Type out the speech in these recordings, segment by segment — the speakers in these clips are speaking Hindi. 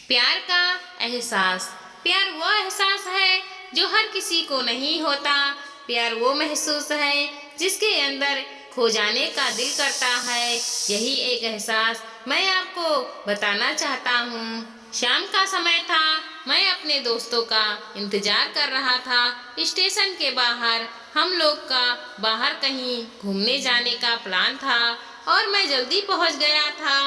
प्यार का एहसास। प्यार वो एहसास है जो हर किसी को नहीं होता। प्यार वो महसूस है जिसके अंदर खो जाने का दिल करता है। यही एक एहसास मैं आपको बताना चाहता हूँ। शाम का समय था, मैं अपने दोस्तों का इंतजार कर रहा था। स्टेशन के बाहर हम लोग का बाहर कहीं घूमने जाने का प्लान था और मैं जल्दी पहुंच गया था।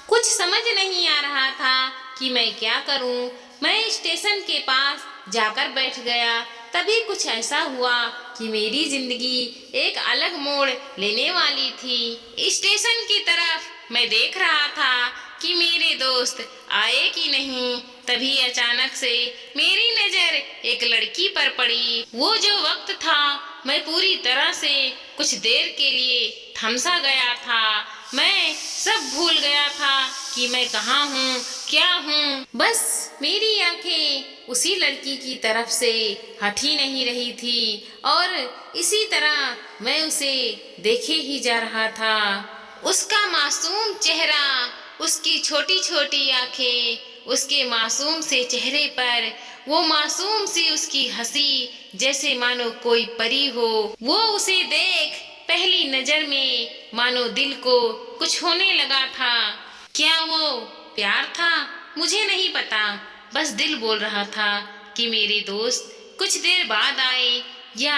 कुछ समझ नहीं आ रहा था कि मैं क्या करूं। मैं स्टेशन के पास जाकर बैठ गया। तभी कुछ ऐसा हुआ कि मेरी जिंदगी एक अलग मोड़ लेने वाली थी। स्टेशन की तरफ मैं देख रहा था कि मेरे दोस्त आए कि नहीं। तभी अचानक से मेरी नजर एक लड़की पर पड़ी। वो जो वक्त था, मैं पूरी तरह से कुछ देर के लिए थम सा गया था। मैं सब भूल गया था कि मैं कहाँ हूँ, क्या हूँ। बस मेरी आंखें उसी लड़की की तरफ से हट ही नहीं रही थी और इसी तरह मैं उसे देखे ही जा रहा था। उसका मासूम चेहरा, उसकी छोटी छोटी आंखें, उसके मासूम से चेहरे पर वो मासूम सी उसकी हंसी, जैसे मानो कोई परी हो। वो उसे देख पहली नजर में मानो दिल को कुछ होने लगा था। क्या वो प्यार था? मुझे नहीं पता। बस दिल बोल रहा था कि मेरे दोस्त कुछ देर बाद आए या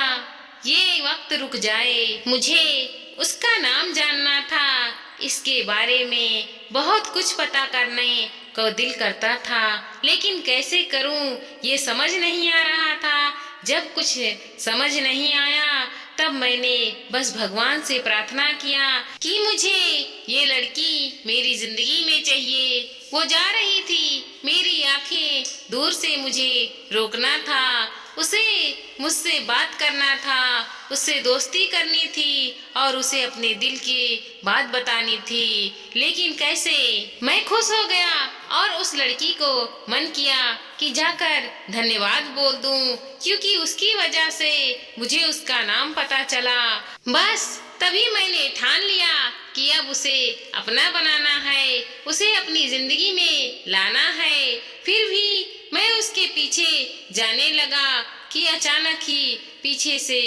ये वक्त रुक जाए। मुझे उसका नाम जानना था। इसके बारे में बहुत कुछ पता करने को दिल करता था, लेकिन कैसे करूं ये समझ नहीं आ रहा था। जब कुछ समझ नहीं आया तब मैंने बस भगवान से प्रार्थना किया कि मुझे ये लड़की मेरी जिंदगी में चाहिए। वो जा रही थी, मेरी आंखें दूर से मुझे रोकना था। उसे मुझसे बात करना था, उससे दोस्ती करनी थी और उसे अपने दिल की बात बतानी थी। लेकिन कैसे? मैं खुश हो गया और उस लड़की को मन किया कि जाकर धन्यवाद बोल दूं, क्योंकि उसकी वजह से मुझे उसका नाम पता चला। बस तभी मैंने ठान लिया कि अब उसे अपना बनाना है, उसे अपनी जिंदगी में लाना है। फिर भी मैं उसके पीछे जाने लगा कि अचानक ही पीछे से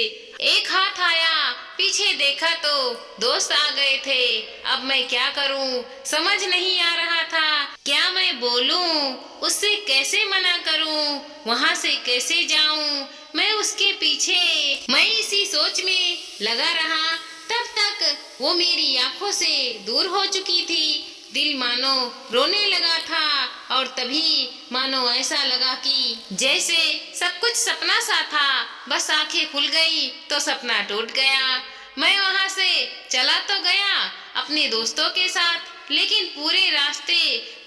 एक हाथ आया। पीछे देखा तो दोस्त आ गए थे। अब मैं क्या करूं समझ नहीं आ रहा था। क्या मैं बोलूं, उससे कैसे मना करूं, वहां से कैसे जाऊं, मैं उसके पीछे। मैं इसी सोच में लगा रहा। तब तक वो मेरी आंखों से दूर हो चुकी थी। दिल मानो रोने लगा था और तभी मानो ऐसा लगा कि जैसे सब कुछ सपना सा था। बस आंखें खुल गई तो सपना टूट गया। मैं वहां से चला तो गया अपने दोस्तों के साथ, लेकिन पूरे रास्ते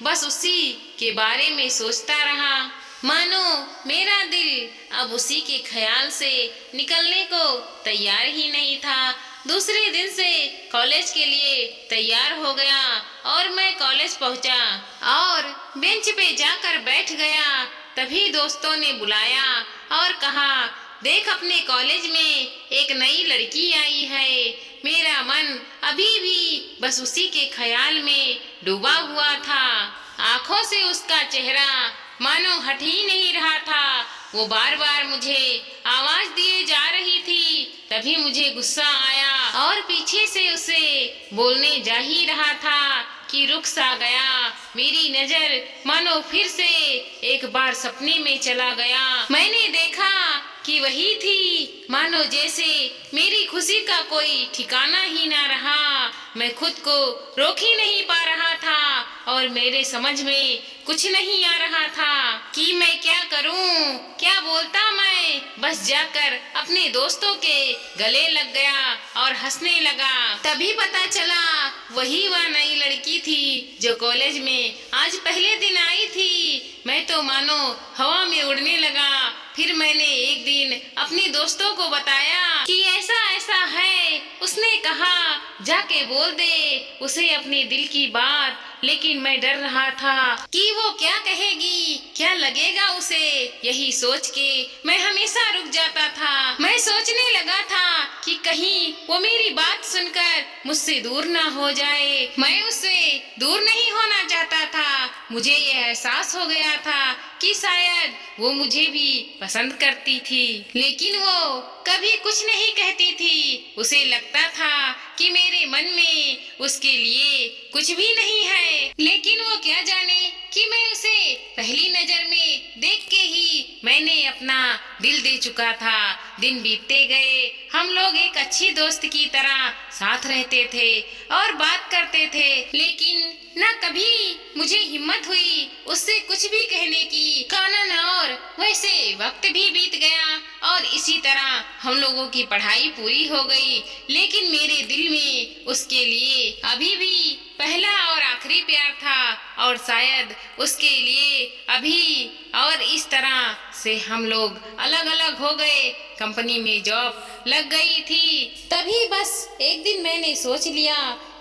बस उसी के बारे में सोचता रहा। मानो मेरा दिल अब उसी के ख्याल से निकलने को तैयार ही नहीं था। दूसरे दिन से कॉलेज के लिए तैयार हो गया और मैं कॉलेज पहुंचा और बेंच पे जाकर बैठ गया। तभी दोस्तों ने बुलाया और कहा, देख अपने कॉलेज में एक नई लड़की आई है। मेरा मन अभी भी बस उसी के ख्याल में डूबा हुआ था। आंखों से उसका चेहरा मानो हट ही नहीं रहा था। वो बार बार मुझे आवाज दिए जा रही थी। तभी मुझे गुस्सा आया और पीछे से उसे बोलने जा ही रहा था कि रुक सा गया। मेरी नजर मानो फिर से एक बार सपने में चला गया। मैंने देखा कि वही थी, मानो जैसे मेरी खुशी का कोई ठिकाना ही ना रहा। मैं खुद को रोक ही नहीं पा रहा था और मेरे समझ में कुछ नहीं आ रहा था कि मैं क्या करूं, क्या बोलता। मैं बस जाकर अपने दोस्तों के गले लग गया और हंसने लगा। तभी पता चला वही वह नई लड़की थी जो कॉलेज में आज पहले दिन आई थी। मैं तो मानो हवा में उड़ने लगा। फिर मैंने एक दिन अपने दोस्तों को बताया कि ऐसा ऐसा है। उसने कहा जाके बोल दे उसे अपने दिल की बात। लेकिन मैं डर रहा था कि वो क्या कहेगी, क्या लगेगा उसे। यही सोच के मैं हमेशा रुक जाता था। मैं सोचने लगा था कि कहीं वो मेरी बात सुनकर मुझसे दूर ना हो जाए। मैं उससे दूर नहीं होना चाहता था। मुझे यह एहसास हो गया था कि शायद वो मुझे भी पसंद करती थी, लेकिन वो कभी कुछ नहीं कहती थी। उसे लगता था कि मेरे मन में उसके लिए कुछ भी नहीं है, लेकिन वो क्या जाने कि मैं उसे पहली नजर में देख के ही मैंने अपना दिल दे चुका था। दिन बीतते गए, हम लोग एक अच्छी दोस्त की तरह साथ रहते थे और बात करते थे, लेकिन न कभी मुझे हिम्मत हुई उससे कुछ भी कहने की। कानन और वैसे वक्त भी बीत गया और इसी तरह हम लोगों की पढ़ाई पूरी हो गई, लेकिन मेरे दिल में उसके लिए अभी भी पहला और आखिरी प्यार था और शायद उसके लिए अभी और इस तरह से हम लोग अलग अलग हो गए। कंपनी में जॉब लग गई थी। तभी बस एक दिन मैंने सोच लिया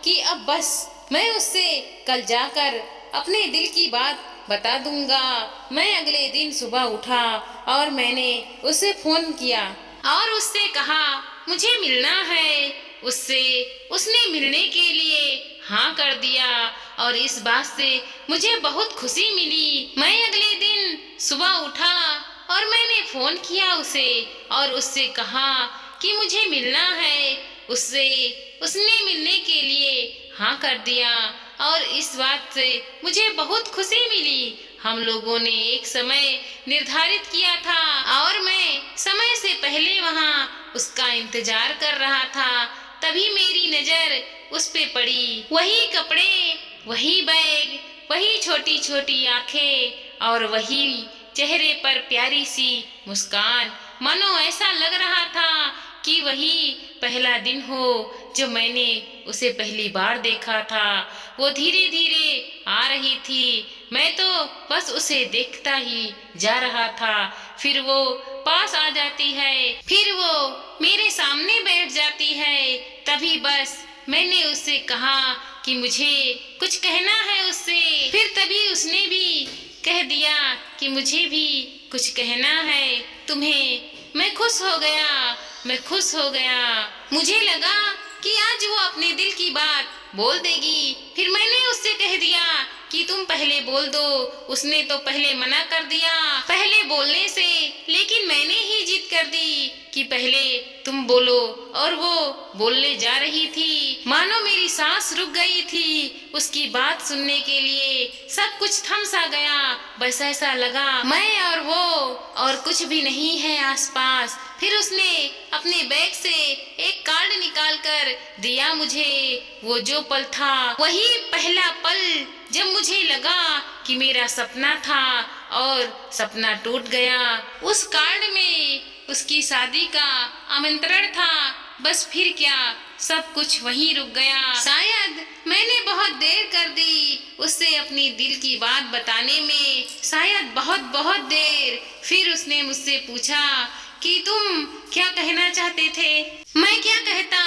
कि अब बस मैं उससे कल जाकर अपने दिल की बात बता दूंगा। मैं अगले दिन सुबह उठा और मैंने उसे फोन किया और उससे कहा मुझे मिलना है। उसने मिलने के लिए हाँ कर दिया और इस बात से मुझे बहुत खुशी मिली। मैं अगले दिन सुबह उठा और मैंने फोन किया उसे और उससे कहा कि मुझे मिलना है। उसने मिलने के लिए हाँ कर दिया और इस बात से मुझे बहुत खुशी मिली। हम लोगों ने एक समय निर्धारित किया था और मैं समय से पहले वहाँ उसका इंतजार कर रहा था। तभी मेरी नजर उस पे पड़ी। वही कपड़े, वही बैग, वही छोटी छोटी आंखें और वही चेहरे पर प्यारी सी मुस्कान। मानो ऐसा लग रहा था कि वही पहला दिन हो जो मैंने उसे पहली बार देखा था। वो धीरे धीरे आ रही थी, मैं तो बस उसे देखता ही जा रहा था। फिर वो पास आ जाती है, फिर वो मेरे सामने बैठ जाती है। तभी बस मैंने उससे कहा कि मुझे कुछ कहना है उससे। फिर तभी उसने भी कह दिया कि मुझे भी कुछ कहना है तुम्हें। मैं खुश हो गया। मुझे लगा कि आज वो अपने दिल की बात बोल देगी। फिर मैंने उससे कह दिया कि तुम पहले बोल दो। उसने तो पहले मना कर दिया पहले बोलने से, लेकिन मैंने ही जिद कर दी कि पहले तुम बोलो और वो बोलने जा रही थी। मानो मेरी सांस रुक गई थी। उसकी बात सुनने के लिए सब कुछ थम सा गया। बस ऐसा लगा मैं और वो और कुछ भी नहीं है आसपास। फिर उसने अपने बैग से एक कार्ड निकाल कर दिया मुझे। वो जो पल था वही पहला पल जब मुझे लगा कि मेरा सपना था और सपना टूट गया। उस कार्ड में उसकी शादी का आमंत्रण था। बस फिर क्या, सब कुछ वहीं रुक गया। शायद मैंने बहुत देर कर दी उससे अपनी दिल की बात बताने में, शायद बहुत बहुत देर। फिर उसने मुझसे पूछा कि तुम क्या कहना चाहते थे। मैं क्या कहता,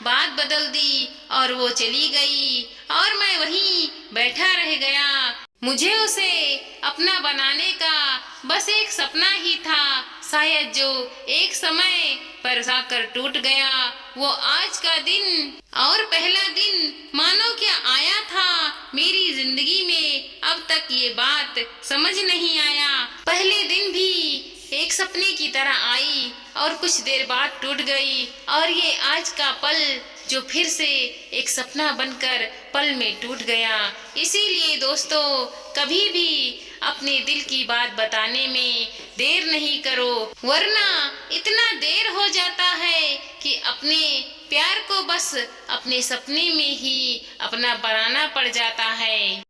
बात बदल दी और वो चली गई और मैं वहीं बैठा रह गया। मुझे उसे अपना बनाने का बस एक सपना ही था, शायद जो एक समय पर जाकर टूट गया। वो आज का दिन और पहला दिन मानो क्या आया था मेरी जिंदगी में। अब तक ये बात समझ नहीं आया। पहले दिन भी एक सपने की तरह आई और कुछ देर बाद टूट गई और ये आज का पल जो फिर से एक सपना बनकर पल में टूट गया। इसीलिए दोस्तों, कभी भी अपने दिल की बात बताने में देर नहीं करो, वरना इतना देर हो जाता है कि अपने प्यार को बस अपने सपने में ही अपना बनाना पड़ जाता है।